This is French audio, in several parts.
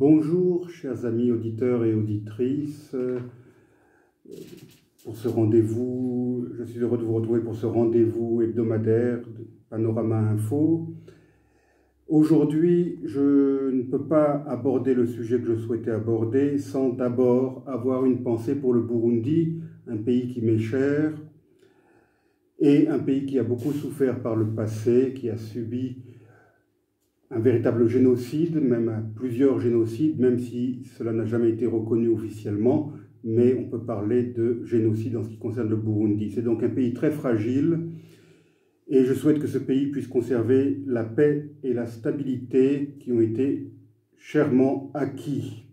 Bonjour, chers amis auditeurs et auditrices. Pour ce rendez-vous, je suis heureux de vous retrouver pour ce rendez-vous hebdomadaire de Panorama Info. Aujourd'hui, je ne peux pas aborder le sujet que je souhaitais aborder sans d'abord avoir une pensée pour le Burundi, un pays qui m'est cher et un pays qui a beaucoup souffert par le passé, qui a subi un véritable génocide, même plusieurs génocides, même si cela n'a jamais été reconnu officiellement, mais on peut parler de génocide en ce qui concerne le Burundi. C'est donc un pays très fragile et je souhaite que ce pays puisse conserver la paix et la stabilité qui ont été chèrement acquis.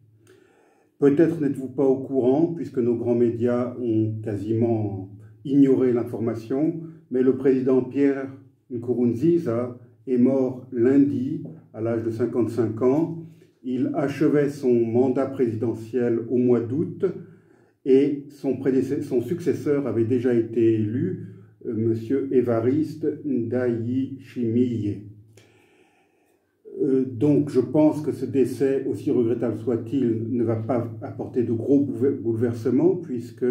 Peut-être n'êtes-vous pas au courant, puisque nos grands médias ont quasiment ignoré l'information, mais le président Pierre Nkurunziza est mort lundi à l'âge de 55 ans. Il achevait son mandat présidentiel au mois d'août et son successeur avait déjà été élu, M. Évariste Ndayishimiye. Donc je pense que ce décès, aussi regrettable soit-il, ne va pas apporter de gros bouleversements puisque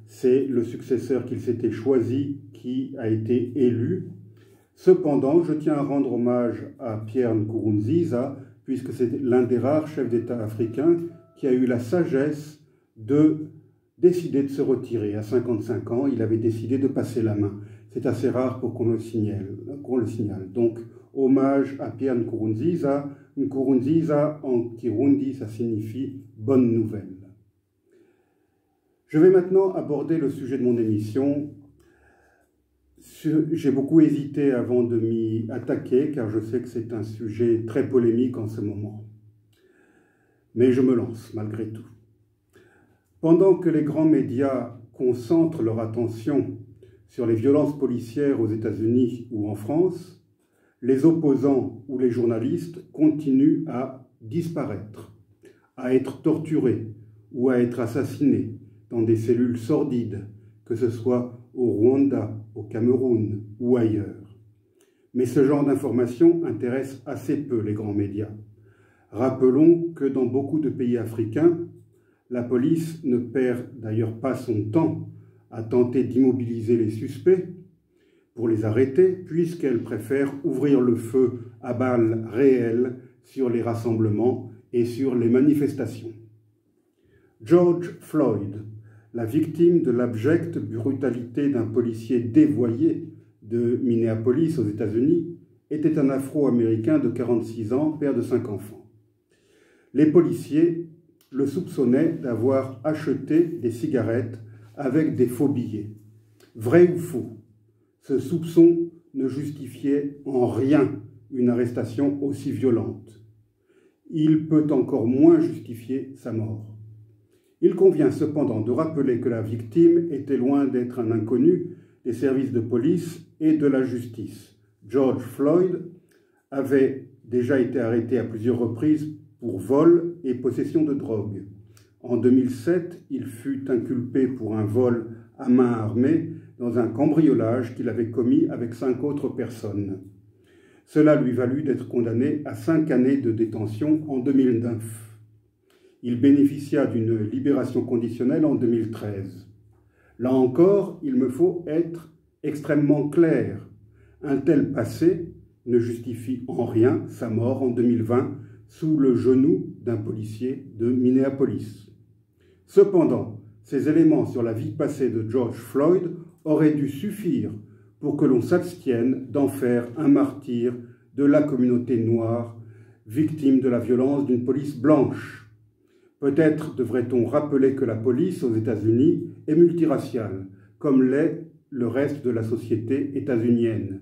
c'est le successeur qu'il s'était choisi qui a été élu. Cependant, je tiens à rendre hommage à Pierre Nkurunziza, puisque c'est l'un des rares chefs d'État africains qui a eu la sagesse de décider de se retirer. À 55 ans, il avait décidé de passer la main. C'est assez rare pour qu'on le signale. Donc, hommage à Pierre Nkurunziza. Nkurunziza, en Kirundi, ça signifie « bonne nouvelle ». Je vais maintenant aborder le sujet de mon émission. J'ai beaucoup hésité avant de m'y attaquer, car je sais que c'est un sujet très polémique en ce moment. Mais je me lance, malgré tout. Pendant que les grands médias concentrent leur attention sur les violences policières aux États-Unis ou en France, les opposants ou les journalistes continuent à disparaître, à être torturés ou à être assassinés dans des cellules sordides, que ce soit au Rwanda, au Cameroun ou ailleurs. Mais ce genre d'informations intéresse assez peu les grands médias. Rappelons que dans beaucoup de pays africains, la police ne perd d'ailleurs pas son temps à tenter d'immobiliser les suspects pour les arrêter, puisqu'elle préfère ouvrir le feu à balles réelles sur les rassemblements et sur les manifestations. George Floyd, la victime de l'abjecte brutalité d'un policier dévoyé de Minneapolis aux États-Unis, était un Afro-Américain de 46 ans, père de 5 enfants. Les policiers le soupçonnaient d'avoir acheté des cigarettes avec des faux billets. Vrai ou faux, ce soupçon ne justifiait en rien une arrestation aussi violente. Il peut encore moins justifier sa mort. Il convient cependant de rappeler que la victime était loin d'être un inconnu des services de police et de la justice. George Floyd avait déjà été arrêté à plusieurs reprises pour vol et possession de drogue. En 2007, il fut inculpé pour un vol à main armée dans un cambriolage qu'il avait commis avec 5 autres personnes. Cela lui valut d'être condamné à 5 années de détention en 2009. Il bénéficia d'une libération conditionnelle en 2013. Là encore, il me faut être extrêmement clair. Un tel passé ne justifie en rien sa mort en 2020 sous le genou d'un policier de Minneapolis. Cependant, ces éléments sur la vie passée de George Floyd auraient dû suffire pour que l'on s'abstienne d'en faire un martyr de la communauté noire, victime de la violence d'une police blanche. Peut-être devrait-on rappeler que la police aux États-Unis est multiraciale, comme l'est le reste de la société états-unienne.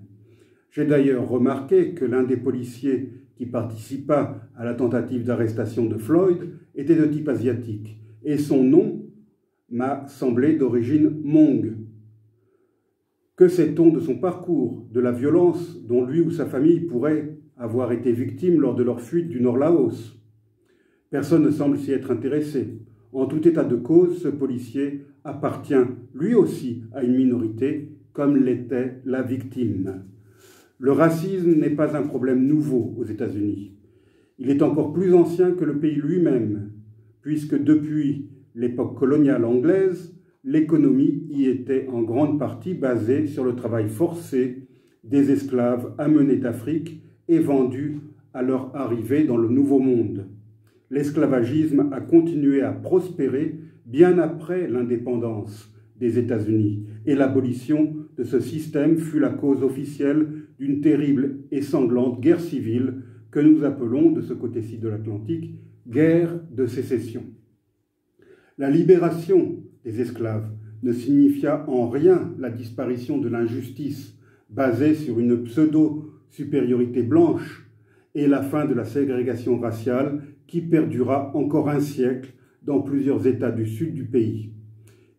J'ai d'ailleurs remarqué que l'un des policiers qui participa à la tentative d'arrestation de Floyd était de type asiatique, et son nom m'a semblé d'origine Hmong. Que sait-on de son parcours, de la violence dont lui ou sa famille pourraient avoir été victimes lors de leur fuite du Nord-Laos? Personne ne semble s'y être intéressé. En tout état de cause, ce policier appartient lui aussi à une minorité, comme l'était la victime. Le racisme n'est pas un problème nouveau aux États-Unis. Il est encore plus ancien que le pays lui-même, puisque depuis l'époque coloniale anglaise, l'économie y était en grande partie basée sur le travail forcé des esclaves amenés d'Afrique et vendus à leur arrivée dans le Nouveau Monde. L'esclavagisme a continué à prospérer bien après l'indépendance des États-Unis, et l'abolition de ce système fut la cause officielle d'une terrible et sanglante guerre civile que nous appelons, de ce côté-ci de l'Atlantique, guerre de sécession. La libération des esclaves ne signifia en rien la disparition de l'injustice basée sur une pseudo-supériorité blanche et la fin de la ségrégation raciale qui perdura encore un siècle dans plusieurs États du sud du pays.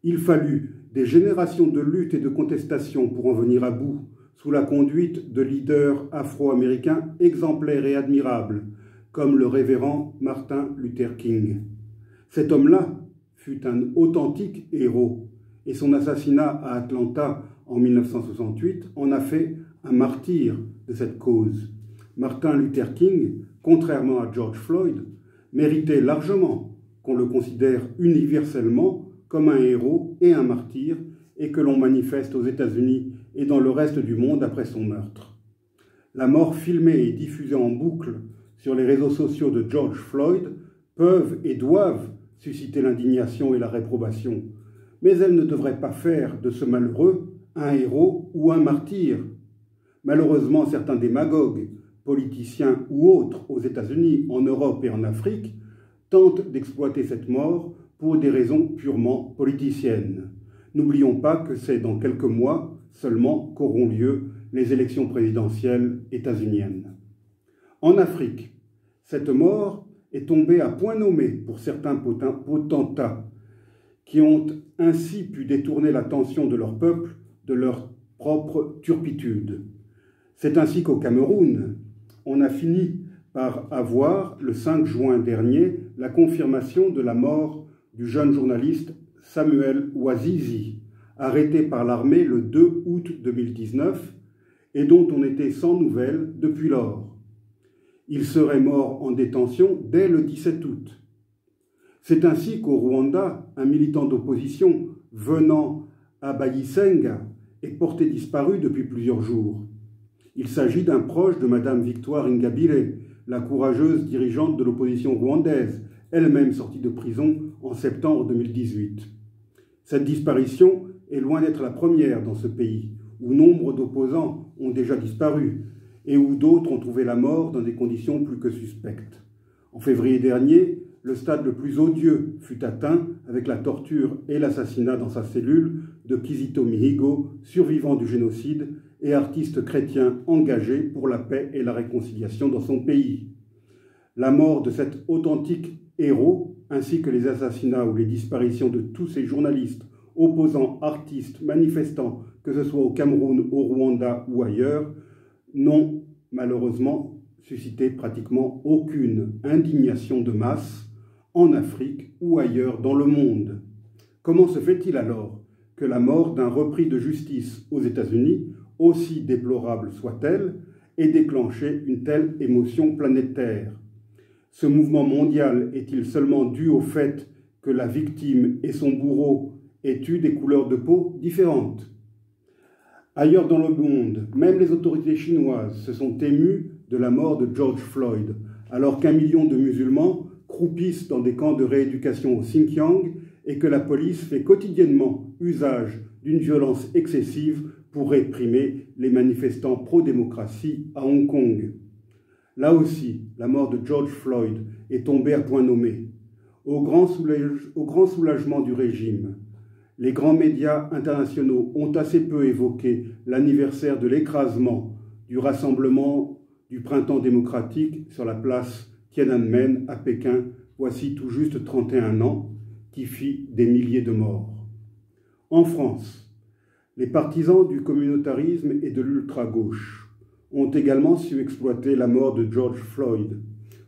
Il fallut des générations de luttes et de contestations pour en venir à bout, sous la conduite de leaders afro-américains exemplaires et admirables, comme le révérend Martin Luther King. Cet homme-là fut un authentique héros, et son assassinat à Atlanta en 1968 en a fait un martyr de cette cause. Martin Luther King, contrairement à George Floyd, méritait largement qu'on le considère universellement comme un héros et un martyr, et que l'on manifeste aux États-Unis et dans le reste du monde après son meurtre. La mort filmée et diffusée en boucle sur les réseaux sociaux de George Floyd peuvent et doivent susciter l'indignation et la réprobation, mais elles ne devraient pas faire de ce malheureux un héros ou un martyr. Malheureusement, certains démagogues, politiciens ou autres aux États-Unis, en Europe et en Afrique, tentent d'exploiter cette mort pour des raisons purement politiciennes. N'oublions pas que c'est dans quelques mois seulement qu'auront lieu les élections présidentielles états-uniennes. En Afrique, cette mort est tombée à point nommé pour certains potentats qui ont ainsi pu détourner l'attention de leur peuple de leur propre turpitude. C'est ainsi qu'au Cameroun, on a fini par avoir, le 5 juin dernier, la confirmation de la mort du jeune journaliste Samuel Ouazizi, arrêté par l'armée le 2 août 2019 et dont on était sans nouvelles depuis lors. Il serait mort en détention dès le 17 août. C'est ainsi qu'au Rwanda, un militant d'opposition venant à Bayisenga est porté disparu depuis plusieurs jours. Il s'agit d'un proche de Madame Victoire Ingabire, la courageuse dirigeante de l'opposition rwandaise, elle-même sortie de prison en septembre 2018. Cette disparition est loin d'être la première dans ce pays, où nombre d'opposants ont déjà disparu et où d'autres ont trouvé la mort dans des conditions plus que suspectes. En février dernier, le stade le plus odieux fut atteint avec la torture et l'assassinat dans sa cellule de Kizito Mihigo, survivant du génocide et artiste chrétien engagé pour la paix et la réconciliation dans son pays. La mort de cet authentique héros, ainsi que les assassinats ou les disparitions de tous ces journalistes, opposants, artistes, manifestants, que ce soit au Cameroun, au Rwanda ou ailleurs, n'ont malheureusement suscité pratiquement aucune indignation de masse en Afrique ou ailleurs dans le monde. Comment se fait-il alors que la mort d'un repris de justice aux États-Unis, aussi déplorable soit-elle, ait déclenché une telle émotion planétaire? Ce mouvement mondial est-il seulement dû au fait que la victime et son bourreau aient eu des couleurs de peau différentes? Ailleurs dans le monde, même les autorités chinoises se sont émues de la mort de George Floyd, alors qu'1 million de musulmans croupissent dans des camps de rééducation au Xinjiang et que la police fait quotidiennement usage d'une violence excessive pour réprimer les manifestants pro-démocratie à Hong Kong. Là aussi, la mort de George Floyd est tombée à point nommé. Au grand soulagement du régime, les grands médias internationaux ont assez peu évoqué l'anniversaire de l'écrasement du rassemblement du printemps démocratique sur la place Tiananmen à Pékin, voici tout juste 31 ans, qui fit des milliers de morts. En France, les partisans du communautarisme et de l'ultra-gauche ont également su exploiter la mort de George Floyd,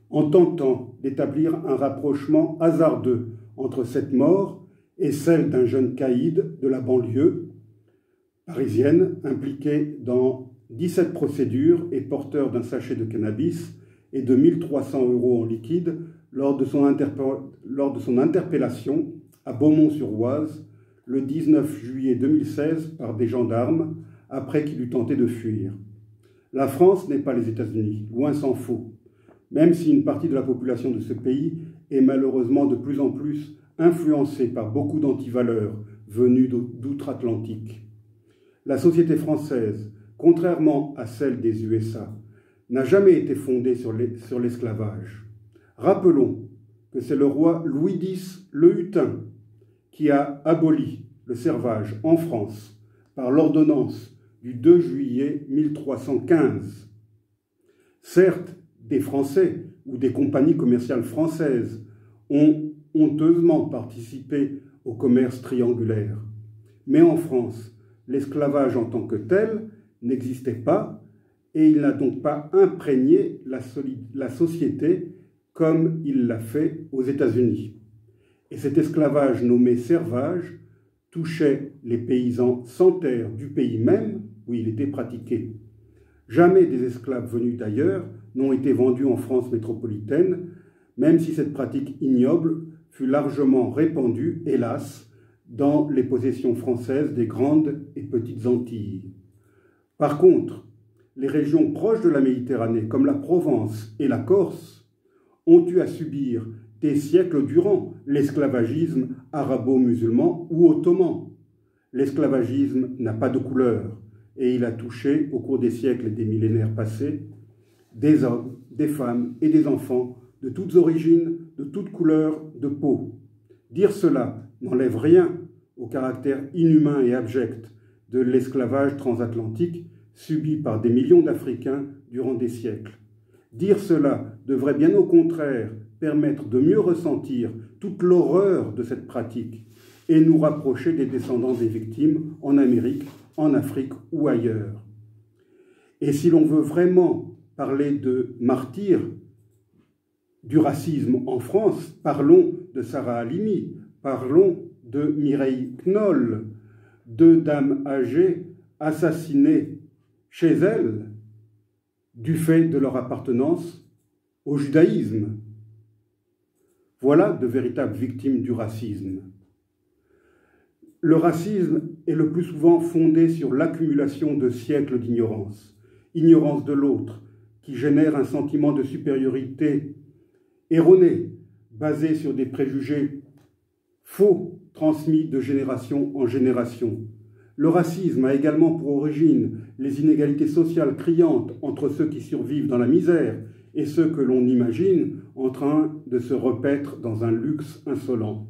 en tentant d'établir un rapprochement hasardeux entre cette mort et celle d'un jeune caïd de la banlieue parisienne impliqué dans 17 procédures et porteur d'un sachet de cannabis et de 1 300 € en liquide lors de son interpellation à Beaumont-sur-Oise le 19 juillet 2016 par des gendarmes après qu'il eut tenté de fuir. La France n'est pas les États-Unis, loin s'en faut, même si une partie de la population de ce pays est malheureusement de plus en plus influencée par beaucoup d'antivaleurs venues d'outre-Atlantique. La société française, contrairement à celle des USA, n'a jamais été fondée sur l'esclavage. Rappelons que c'est le roi Louis X le Hutin qui a aboli le servage en France par l'ordonnance du 2 juillet 1315. Certes, des Français ou des compagnies commerciales françaises ont honteusement participé au commerce triangulaire. Mais en France, l'esclavage en tant que tel n'existait pas et il n'a donc pas imprégné la société comme il l'a fait aux États-Unis. Et cet esclavage nommé servage touchait les paysans sans terre du pays même où il était pratiqué. Jamais des esclaves venus d'ailleurs n'ont été vendus en France métropolitaine, même si cette pratique ignoble fut largement répandue, hélas, dans les possessions françaises des grandes et petites Antilles. Par contre, les régions proches de la Méditerranée, comme la Provence et la Corse, ont eu à subir des siècles durant l'esclavagisme arabo-musulman ou ottoman. L'esclavagisme n'a pas de couleur et il a touché, au cours des siècles et des millénaires passés, des hommes, des femmes et des enfants de toutes origines, de toutes couleurs de peau. Dire cela n'enlève rien au caractère inhumain et abject de l'esclavage transatlantique subi par des millions d'Africains durant des siècles. Dire cela devrait bien au contraire permettre de mieux ressentir toute l'horreur de cette pratique et nous rapprocher des descendants des victimes en Amérique, en Afrique ou ailleurs. Et si l'on veut vraiment parler de martyrs du racisme en France, parlons de Sarah Halimi, parlons de Mireille Knoll, deux dames âgées assassinées chez elles du fait de leur appartenance au judaïsme. Voilà de véritables victimes du racisme. Le racisme est le plus souvent fondé sur l'accumulation de siècles d'ignorance. Ignorance de l'autre, qui génère un sentiment de supériorité erroné, basé sur des préjugés faux, transmis de génération en génération. Le racisme a également pour origine les inégalités sociales criantes entre ceux qui survivent dans la misère et ceux que l'on imagine en train de se repaître dans un luxe insolent.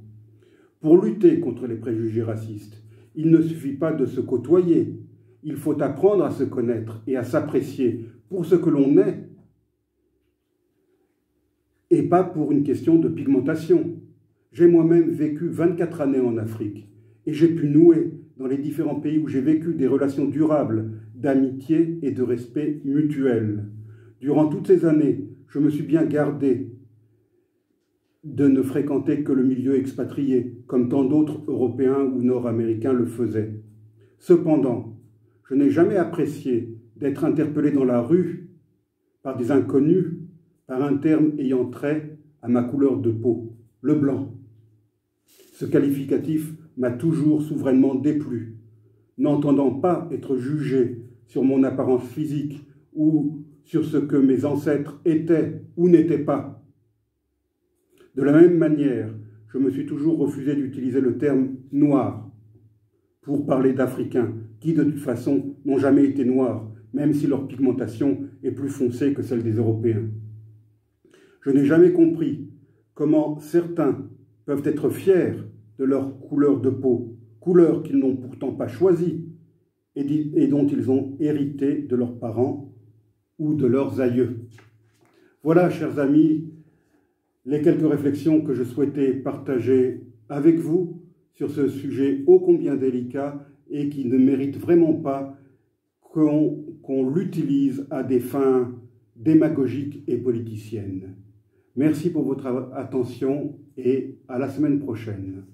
Pour lutter contre les préjugés racistes, il ne suffit pas de se côtoyer, il faut apprendre à se connaître et à s'apprécier pour ce que l'on est, et pas pour une question de pigmentation. J'ai moi-même vécu 24 années en Afrique, et j'ai pu nouer dans les différents pays où j'ai vécu des relations durables, d'amitié et de respect mutuel. Durant toutes ces années, je me suis bien gardé de ne fréquenter que le milieu expatrié, comme tant d'autres Européens ou Nord-Américains le faisaient. Cependant, je n'ai jamais apprécié d'être interpellé dans la rue par des inconnus, par un terme ayant trait à ma couleur de peau, le blanc. Ce qualificatif m'a toujours souverainement déplu, n'entendant pas être jugé sur mon apparence physique ou sur ce que mes ancêtres étaient ou n'étaient pas. De la même manière, je me suis toujours refusé d'utiliser le terme « noir » pour parler d'Africains qui, de toute façon, n'ont jamais été noirs, même si leur pigmentation est plus foncée que celle des Européens. Je n'ai jamais compris comment certains peuvent être fiers de leur couleur de peau, couleur qu'ils n'ont pourtant pas choisie et dont ils ont hérité de leurs parents ou de leurs aïeux. Voilà, chers amis, les quelques réflexions que je souhaitais partager avec vous sur ce sujet ô combien délicat et qui ne mérite vraiment pas qu'on l'utilise à des fins démagogiques et politiciennes. Merci pour votre attention et à la semaine prochaine.